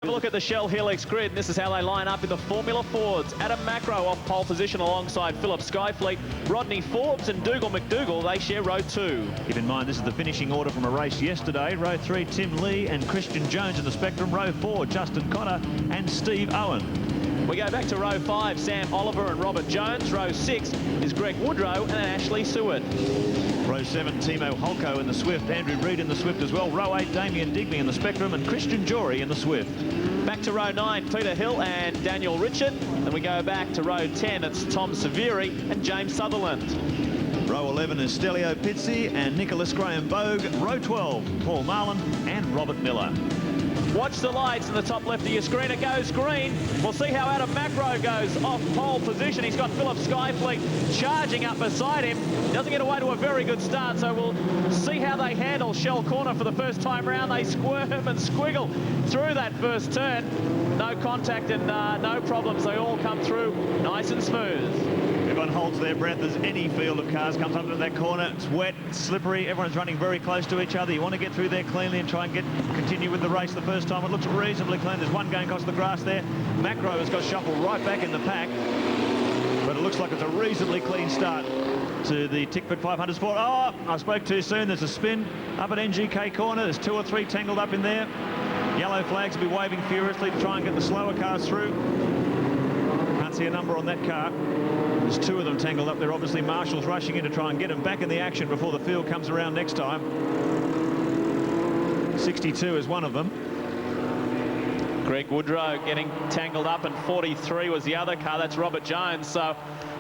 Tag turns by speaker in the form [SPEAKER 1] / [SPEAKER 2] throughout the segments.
[SPEAKER 1] Have a look at the Shell Helix grid, and this is how they line up in the Formula Fords. Adam Macro off pole position alongside Philip Skyfleet, Rodney Forbes and Dougal McDougall. They share row 2.
[SPEAKER 2] Keep in mind, this is the finishing order from a race yesterday. Row 3, Tim Lee and Christian Jones in the spectrum. Row 4, Justin Cotter and Steve Owen.
[SPEAKER 1] We go back to row 5, Sam Oliver and Robert Jones. Row 6 is Greg Woodrow and Ashley Seward.
[SPEAKER 2] Row 7, Timo Holko in the Swift, Andrew Reid in the Swift as well. Row 8, Damien Digby in the Spectrum and Christian Jory in the Swift.
[SPEAKER 1] Back to row 9, Peter Hill and Daniel Richard. Then we go back to row 10, it's Tom Severi and James Sutherland.
[SPEAKER 2] Row 11 is Stelio Pizzi and Nicholas Graham Bogue. Row 12, Paul Marlin and Robert Miller.
[SPEAKER 1] Watch the lights in the top left of your screen. It goes green. We'll see how Adam Macro goes off pole position. He's got Philip Skyfleet charging up beside him. Doesn't get away to a very good start, so we'll see how they handle Shell Corner for the first time round. They squirm and squiggle through that first turn. No contact and no problems. They all come through nice and smooth.
[SPEAKER 2] Everyone holds their breath as any field of cars comes up to that corner. It's wet, it's slippery. Everyone's running very close to each other. You want to get through there cleanly and try and continue with the race the first time. It looks reasonably clean. There's one going across the grass there. Macro has got shuffled right back in the pack. But it looks like it's a reasonably clean start to the Tickford 500 Sport. Oh, I spoke too soon. There's a spin up at NGK corner. There's 2 or 3 tangled up in there. Yellow flags will be waving furiously to try and get the slower cars through. Can't see a number on that car. There's 2 of them tangled up there. Obviously, Marshall's rushing in to try and get them back in the action before the field comes around next time. 62 is one of them.
[SPEAKER 1] Greg Woodrow getting tangled up, and 43 was the other car. That's Robert Jones. So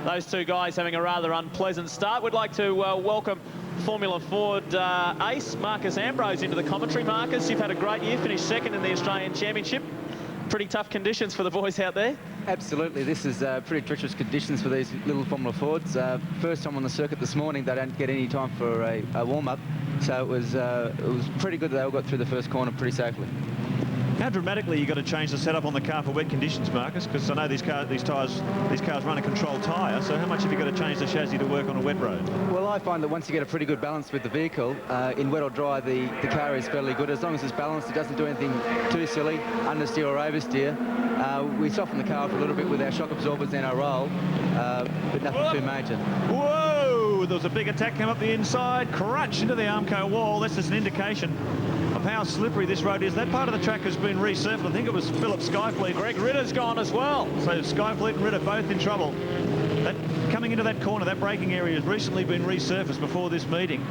[SPEAKER 1] those 2 guys having a rather unpleasant start. We'd like to welcome Formula Ford ace Marcus Ambrose into the commentary. Marcus, you've had a great year, finished second in the Australian Championship. Pretty tough conditions for the boys out there.
[SPEAKER 3] Absolutely, this is pretty treacherous conditions for these little Formula Fords. First time on the circuit this morning, they don't get any time for a warm-up, so it was pretty good that they all got through the first corner pretty safely.
[SPEAKER 2] How dramatically you got to change the setup on the car for wet conditions, Marcus? Because I know these cars run a controlled tyre. So how much have you got to change the chassis to work on a wet road?
[SPEAKER 3] Well, I find that once you get a pretty good balance with the vehicle, in wet or dry, the car is fairly good. As long as it's balanced, it doesn't do anything too silly, understeer or oversteer. We soften the car up a little bit with our shock absorbers and our roll, but nothing too major.
[SPEAKER 2] Whoa! There was a big attack come up the inside, crunch into the Armco wall. That's just an indication of how slippery this road is. That part of the track has been resurfaced. I think it was Philip Skyfleet.
[SPEAKER 1] Greg Ritter's gone as well.
[SPEAKER 2] So Skyfleet and Ritter both in trouble. Coming into that corner, that braking area has recently been resurfaced before this meeting.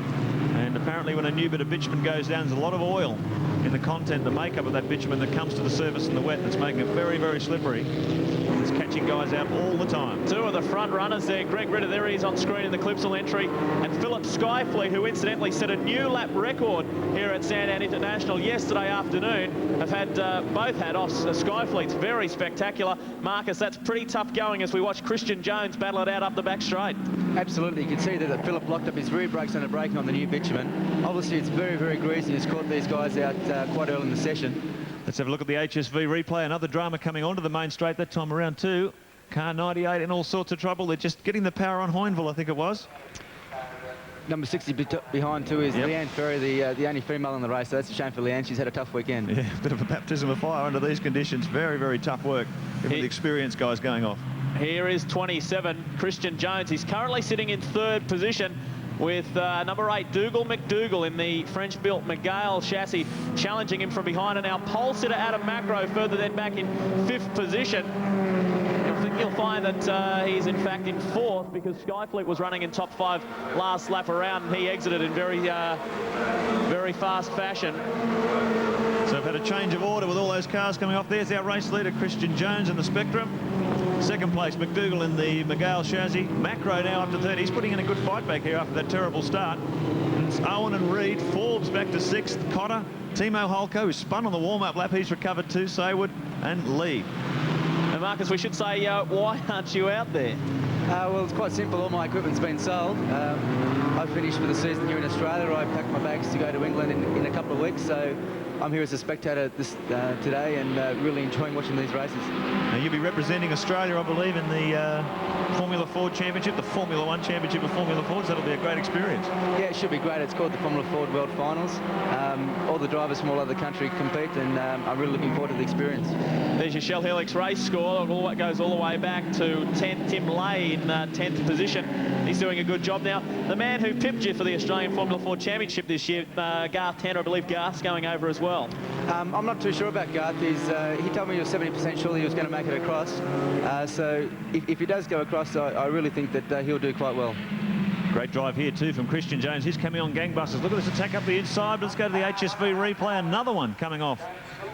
[SPEAKER 2] And apparently when a new bit of bitumen goes down, there's a lot of oil in the content, the makeup of that bitumen that comes to the surface in the wet, that's making it very, very slippery. It's catching guys out all the time. 2 of the front runners there. Greg Ritter, there he is on screen in the Clipsal entry. And Philip Skyfleet, who incidentally set a new lap record here at Sandown International yesterday afternoon, have had both had off Skyfleet's very spectacular. Marcus, that's pretty tough going as we watch Christian Jones battle it out up the back straight.
[SPEAKER 3] Absolutely, you can see that Philip locked up his rear brakes and braking on the new bitumen. Obviously, it's very, very greasy. It's caught these guys out quite early in the session. Let's have a look at the HSV replay. Another drama coming onto the main straight that time around too. Car 98 in all sorts of trouble. They're just getting the power on Hoynville, I think it was. Number 60 behind too is Leanne Ferry, the only female in the race. So that's a shame for Leanne. She's had a tough weekend. Yeah, a bit of a baptism of fire under these conditions. Very, very tough work. With the experienced guys going off.
[SPEAKER 1] Here is 27, Christian Jones. He's currently sitting in 3rd position with number 8, Dougal McDougall in the French-built McGale chassis, challenging him from behind. And our pole sitter, Adam Macro, further then back in 5th position. You'll find that he's in fact in 4th because Skyfleet was running in top 5 last lap around, and he exited in very fast fashion.
[SPEAKER 2] So we've had a change of order with all those cars coming off. There's our race leader, Christian Jones in the Spectrum. 2nd place, McDougall in the McGale chassis. Macro now up to 3rd. He's putting in a good fight back here after that terrible start. And it's Owen and Reid. Forbes back to 6th. Cotter. Timo Holko, who spun on the warm-up lap. He's recovered too. Saywood and Lee.
[SPEAKER 1] And Marcus, we should say, why aren't you out there?
[SPEAKER 3] Well, it's quite simple. All my equipment's been sold. I finished for the season here in Australia. I packed my bags to go to England in a couple of weeks, so I'm here as a spectator today and really enjoying watching these races.
[SPEAKER 2] Now, you'll be representing Australia, I believe, in the Formula Ford Championship, the Formula One Championship of Formula Fords. That'll be a great experience.
[SPEAKER 3] Yeah, it should be great. It's called the Formula Ford World Finals. All the drivers from all over the country compete, and I'm really looking forward to the experience.
[SPEAKER 1] There's your Shell Helix race score. It goes all the way back to 10th, Tim Lay in 10th position. He's doing a good job now. The man who pipped you for the Australian Formula Ford Championship this year, Garth Tanner, I believe Garth's going over as well.
[SPEAKER 3] I'm not too sure about Garth. He told me he was 70% sure he was going to make it across. So if he does go across, I really think that he'll do quite well.
[SPEAKER 2] Great drive here too from Christian Jones. He's coming on gangbusters. Look at this attack up the inside. Let's go to the HSV replay. Another one coming off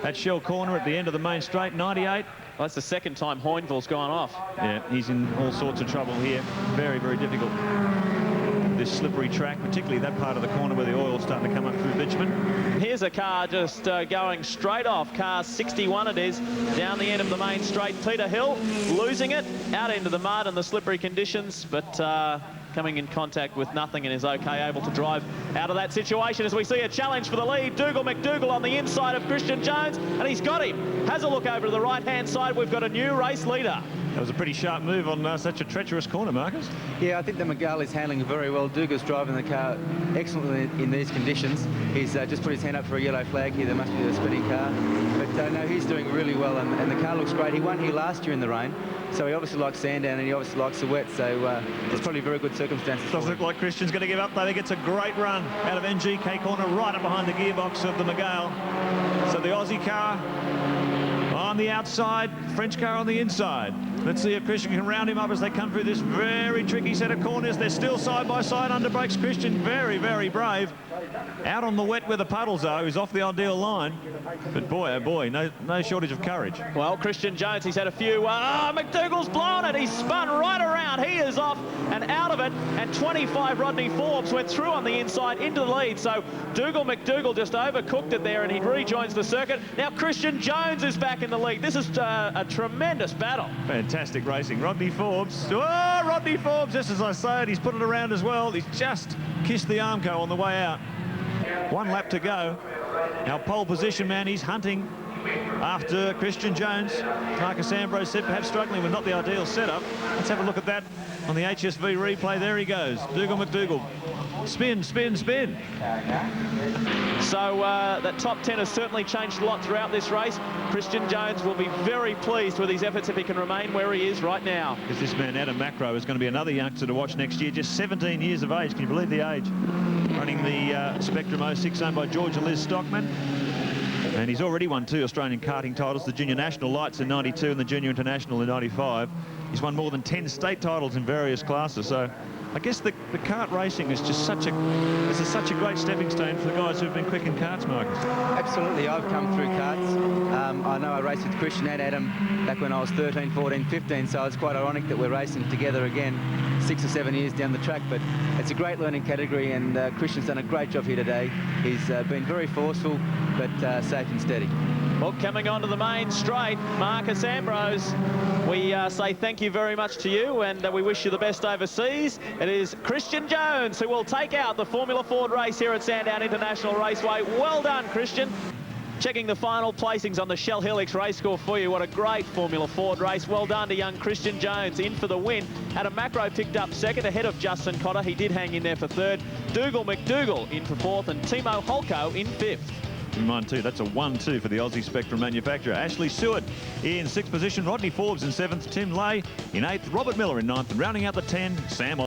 [SPEAKER 2] at Shell Corner at the end of the main straight, 98.
[SPEAKER 1] Well, that's the second time Hoynville's gone off.
[SPEAKER 2] Yeah, he's in all sorts of trouble here. Very, very difficult. This slippery track, particularly that part of the corner where the oil's starting to come up through bitumen.
[SPEAKER 1] Here's a car just going straight off. Car 61 it is, down the end of the main straight. Peter Hill losing it, out into the mud and the slippery conditions, but coming in contact with nothing and is okay, able to drive out of that situation as we see a challenge for the lead. Dougal McDougall on the inside of Christian Jones, and he's got him. Has a look over to the right-hand side. We've got a new race leader.
[SPEAKER 2] That was a pretty sharp move on such a treacherous corner, Marcus.
[SPEAKER 3] Yeah, I think that Miguel is handling very well. Dougal's driving the car excellently in these conditions. He's just put his hand up for a yellow flag here. There must be a spinning car. But no, he's doing really well, and the car looks great. He won here last year in the rain, so he obviously likes Sandown and he obviously likes the wet, so it's probably very good circumstances.
[SPEAKER 2] Doesn't look like Christian's going to give up, though. He gets a great run out of NGK corner, right up behind the gearbox of the Miguel. So the Aussie car on the outside, French car on the inside. Let's see if Christian can round him up as they come through this very tricky set of corners. They're still side by side. Under brakes Christian, very, very brave. Out on the wet where the puddles are. He's off the ideal line. But boy, oh boy, no shortage of courage.
[SPEAKER 1] Well, Christian Jones, he's had a few. McDougall's blown it. He's spun right around. He is off and out of it. And 25 Rodney Forbes went through on the inside into the lead. So Dougal McDougall just overcooked it there and he rejoins the circuit. Now Christian Jones is back in the lead. This is a tremendous battle.
[SPEAKER 2] Fantastic racing. Rodney Forbes. Oh, Rodney Forbes, just as I say it, he's put it around as well. He's just kissed the Armco on the way out. One lap to go. Now pole position man, he's hunting after Christian Jones. Marcus Ambrose said perhaps struggling with not the ideal setup. Let's have a look at that on the HSV replay. There he goes. Dougal McDougall. Spin, spin, spin.
[SPEAKER 1] So that top 10 has certainly changed a lot throughout this race. Christian Jones will be very pleased with his efforts if he can remain where he is right now.
[SPEAKER 2] Because this man, Adam Macro, is going to be another youngster to watch next year. Just 17 years of age. Can you believe the age? Running the Spectrum 06 owned by George and Liz Stockman. And he's already won 2 Australian karting titles, the Junior National Lights in 92 and the Junior International in 95. He's won more than 10 state titles in various classes. So I guess the kart racing is just such a great stepping stone for the guys who've been quick in karts, Marcus.
[SPEAKER 3] Absolutely, I've come through karts. I know I raced with Christian and Adam back when I was 13, 14, 15, so it's quite ironic that we're racing together again 6 or 7 years down the track, but it's a great learning category, and Christian's done a great job here today. He's been very forceful, but safe and steady.
[SPEAKER 1] Well, coming onto the main straight, Marcus Ambrose, we say thank you very much to you, and we wish you the best overseas. It is Christian Jones who will take out the Formula Ford race here at Sandown International Raceway. Well done, Christian. Checking the final placings on the Shell Helix race score for you. What a great Formula Ford race. Well done to young Christian Jones, in for the win. Adam Macro picked up second ahead of Justin Cotter. He did hang in there for third. Dougal McDougall in for fourth, and Timo Holko in fifth.
[SPEAKER 2] Remind too, that's a 1-2 for the Aussie Spectrum manufacturer. Ashley Seward in 6th position, Rodney Forbes in 7th, Tim Lay in 8th, Robert Miller in 9th, and rounding out the 10, Sam